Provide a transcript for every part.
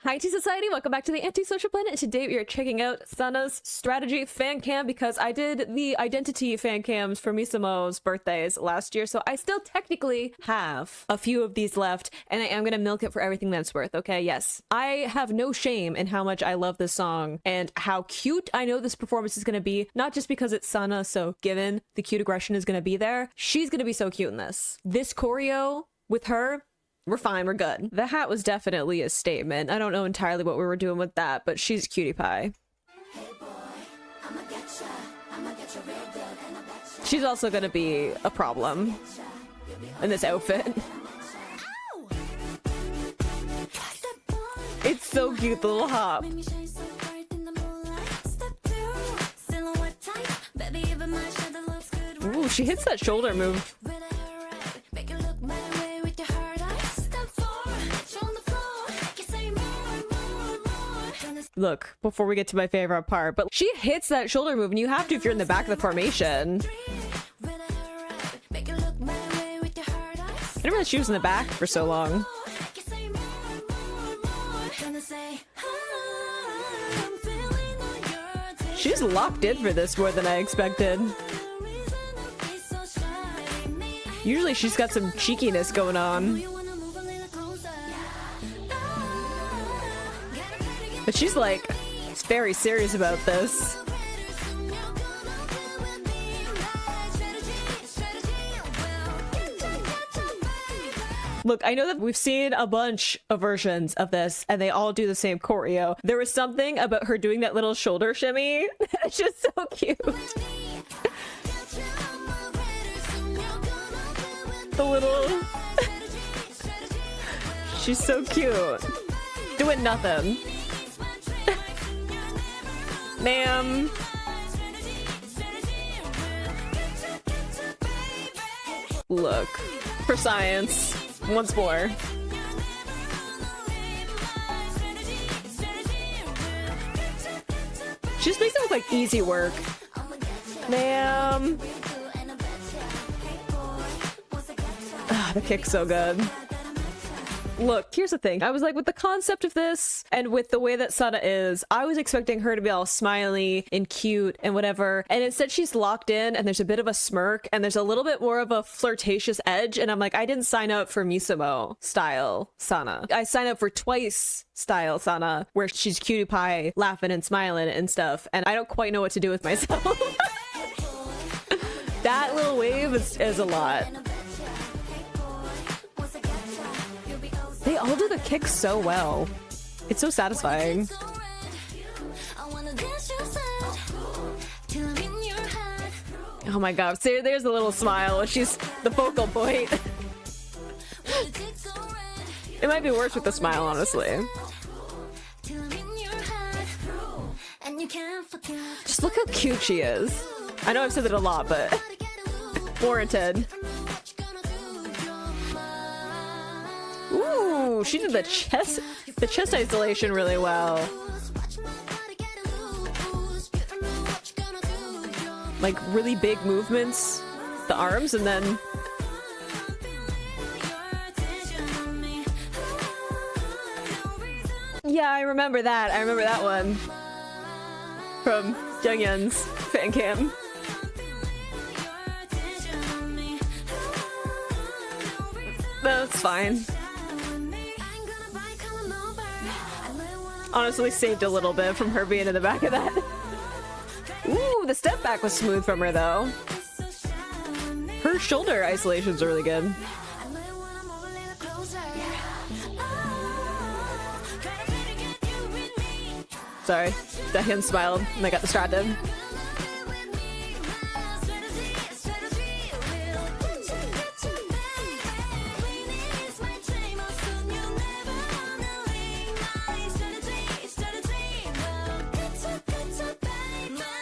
Hi Tea Society, welcome back to the Antisocial Planet, and today we are checking out Sana's strategy fan cam because I did the identity fan cams for Misimo's birthdays last year, so I still technically have a few of these left, and I am gonna milk it for everything that it's worth, okay? Yes. I have no shame in how much I love this song and how cute I know this performance is gonna be, not just because it's Sana, so given the cute aggression is gonna be there, she's gonna be so cute in this. This choreo with her, we're fine, we're good. The hat was definitely a statement. I don't know entirely what we were doing with that, but she's cutie pie. She's also gonna be a problem in this outfit. It's so cute, the little hop. Ooh, she hits that shoulder move. Look, before we get to my favorite part, but she hits that shoulder move, and you have to if you're in the back of the formation. I didn't realize she was in the back for so long. She's locked in for this more than I expected. Usually she's got some cheekiness going on. But she's like, very serious about this. Look, I know that we've seen a bunch of versions of this and they all do the same choreo. There was something about her doing that little shoulder shimmy. It's just so cute. The little... She's so cute. Doing nothing. Ma'am. Look, for science, once more. She just makes it look like easy work. Ma'am. Ah, the kick's so good. Look, here's the thing. I was like, with the concept of this and with the way that Sana is, I was expecting her to be all smiley and cute and whatever. And instead she's locked in and there's a bit of a smirk and there's a little bit more of a flirtatious edge. And I'm like, I didn't sign up for Misimo style Sana. I signed up for Twice style Sana, where she's cutie pie, laughing and smiling and stuff. And I don't quite know what to do with myself. That little wave is a lot. They all do the kicks so well. It's so satisfying. Oh my god, so there's a little smile. She's the focal point. It might be worse with the smile, honestly. Just look how cute she is. I know I've said it a lot, but warranted. Ooh, she did the chest isolation really well. Like really big movements, the arms, and then yeah, I remember that. I remember that one from Youngyeon's fan cam. That's fine. Honestly saved a little bit from her being in the back of that. Ooh, the step back was smooth from her though. Her shoulder isolations are really good. Sorry, that hand smiled and I got distracted.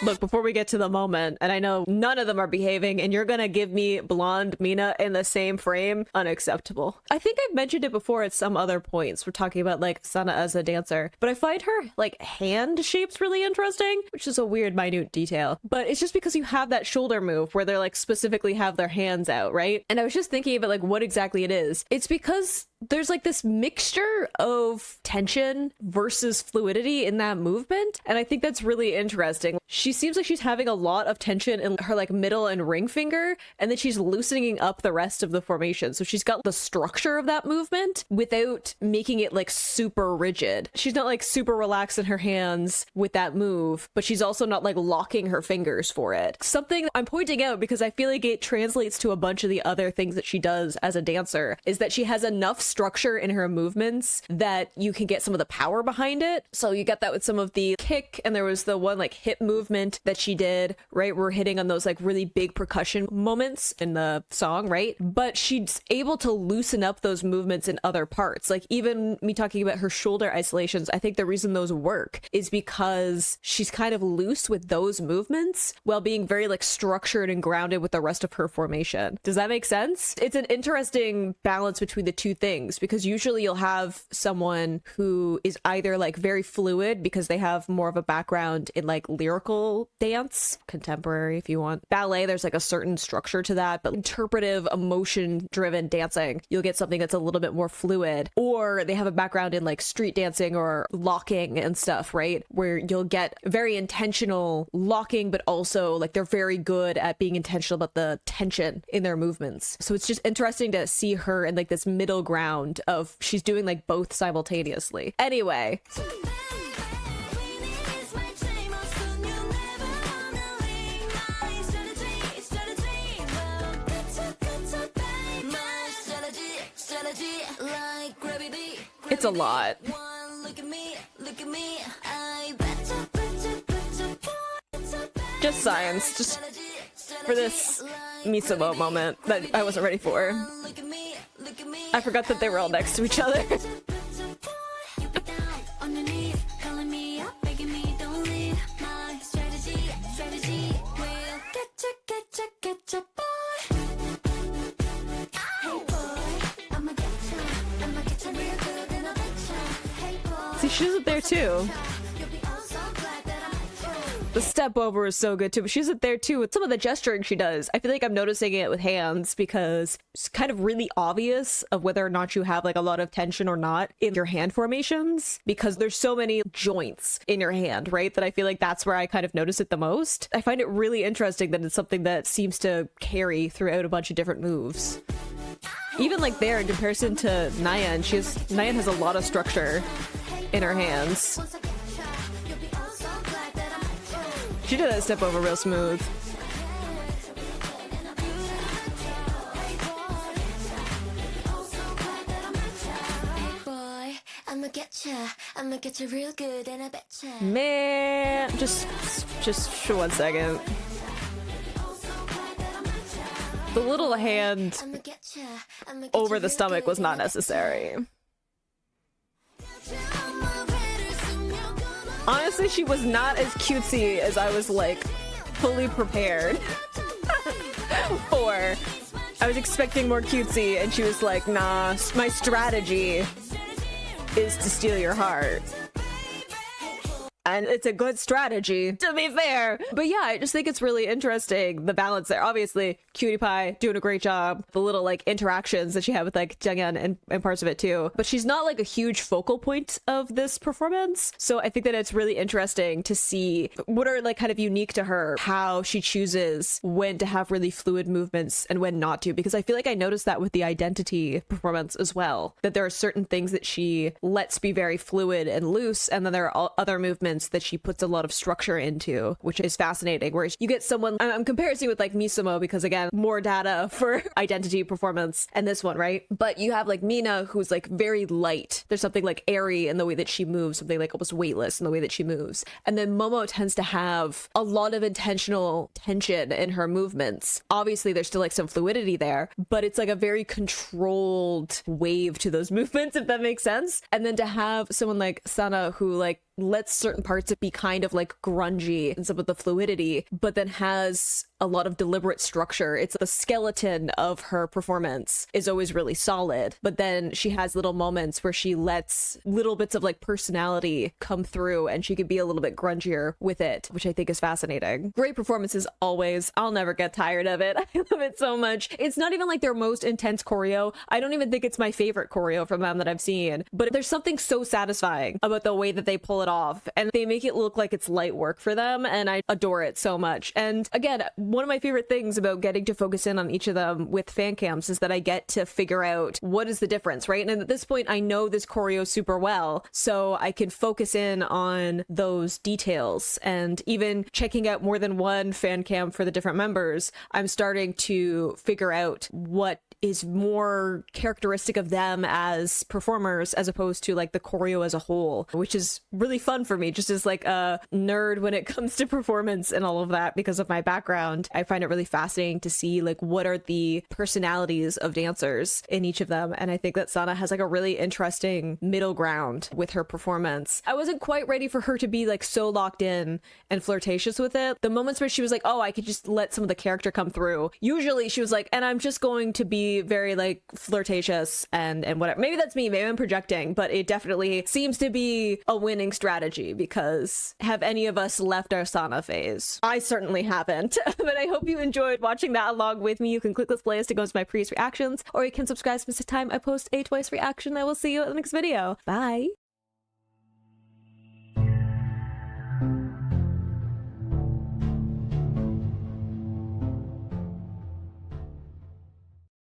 Look, before we get to the moment, and I know none of them are behaving, and you're gonna give me blonde Mina in the same frame, unacceptable. I think I've mentioned it before at some other points. We're talking about like Sana as a dancer, but I find her like hand shapes really interesting, which is a weird minute detail. But it's just because you have that shoulder move where they're like specifically have their hands out, right? And I was just thinking about like what exactly it is. It's because there's like this mixture of tension versus fluidity in that movement, and I think that's really interesting. She seems like she's having a lot of tension in her like middle and ring finger, and then she's loosening up the rest of the formation. So she's got the structure of that movement without making it like super rigid. She's not like super relaxed in her hands with that move, but she's also not like locking her fingers for it. Something I'm pointing out because I feel like it translates to a bunch of the other things that she does as a dancer is that she has enough structure in her movements that you can get some of the power behind it. So you get that with some of the kick, and there was the one like hip movement that she did, right? We're hitting on those like really big percussion moments in the song, right? But she's able to loosen up those movements in other parts. Like even me talking about her shoulder isolations, I think the reason those work is because she's kind of loose with those movements while being very like structured and grounded with the rest of her formation. Does that make sense? It's an interesting balance between the two things, because usually you'll have someone who is either like very fluid because they have more of a background in like lyrical dance, contemporary if you want, ballet, there's like a certain structure to that, but interpretive, emotion driven dancing, you'll get something that's a little bit more fluid. Or they have a background in like street dancing or locking and stuff, right? Where you'll get very intentional locking, but also like they're very good at being intentional about the tension in their movements. So it's just interesting to see her in like this middle ground of she's doing like both simultaneously. Anyway. It's a lot. Just science, just for this Misamo moment that I wasn't ready for. I forgot that they were all next to each other. See, she's up there too. The step over is so good too, but she's up there too with some of the gesturing she does. I feel like I'm noticing it with hands because it's kind of really obvious of whether or not you have like a lot of tension or not in your hand formations, because there's so many joints in your hand, right? That I feel like that's where I kind of notice it the most. I find it really interesting that it's something that seems to carry throughout a bunch of different moves. Even like there in comparison to Nayan, Nayan has a lot of structure in her hands. She did that step over real smooth. Boy, I'ma get you real good and I betcha. Man, just for 1 second. The little hand over the stomach was not necessary. Honestly, she was not as cutesy as I was like fully prepared for. I was expecting more cutesy, and she was like, nah, my strategy is to steal your heart. And it's a good strategy, to be fair. But yeah, I just think it's really interesting, the balance there. Obviously, Cutie Pie doing a great job. The little like interactions that she had with like Junghyun and parts of it too. But she's not like a huge focal point of this performance. So I think that it's really interesting to see what are like kind of unique to her, how she chooses when to have really fluid movements and when not to. Because I feel like I noticed that with the Identity performance as well, that there are certain things that she lets be very fluid and loose, and then there are other movements that she puts a lot of structure into, which is fascinating. Whereas you get someone, I'm comparing with like Misamo because again, more data for Identity performance and this one, right? But you have like Mina, who's like very light. There's something like airy in the way that she moves, something like almost weightless in the way that she moves. And then Momo tends to have a lot of intentional tension in her movements. Obviously there's still like some fluidity there, but it's like a very controlled wave to those movements, if that makes sense. And then to have someone like Sana who like lets certain parts be kind of like grungy and some of the fluidity, but then has a lot of deliberate structure. It's the skeleton of her performance is always really solid, but then she has little moments where she lets little bits of like personality come through and she could be a little bit grungier with it, which I think is fascinating. Great performances always. I'll never get tired of it. I love it so much. It's not even like their most intense choreo. I don't even think it's my favorite choreo from them that I've seen, but there's something so satisfying about the way that they pull it off, and they make it look like it's light work for them, and I adore it so much. And again, one of my favorite things about getting to focus in on each of them with fan cams is that I get to figure out what is the difference, right? And at this point, I know this choreo super well, so I can focus in on those details. And even checking out more than one fan cam for the different members, I'm starting to figure out what is more characteristic of them as performers as opposed to like the choreo as a whole, which is really fun for me just as like a nerd when it comes to performance and all of that. Because of my background, I find it really fascinating to see like what are the personalities of dancers in each of them, and I think that Sana has like a really interesting middle ground with her performance. I wasn't quite ready for her to be like so locked in and flirtatious with it. The moments where she was like, oh, I could just let some of the character come through, usually she was like, and I'm just going to be very like flirtatious and whatever. Maybe that's me, maybe I'm projecting, but it definitely seems to be a winning strategy, because have any of us left our Sana phase? I certainly haven't. But I hope you enjoyed watching that along with me. You can click this playlist to go to my previous reactions, or you can subscribe to miss the time I post a twice reaction. I will see you in the next video. Bye.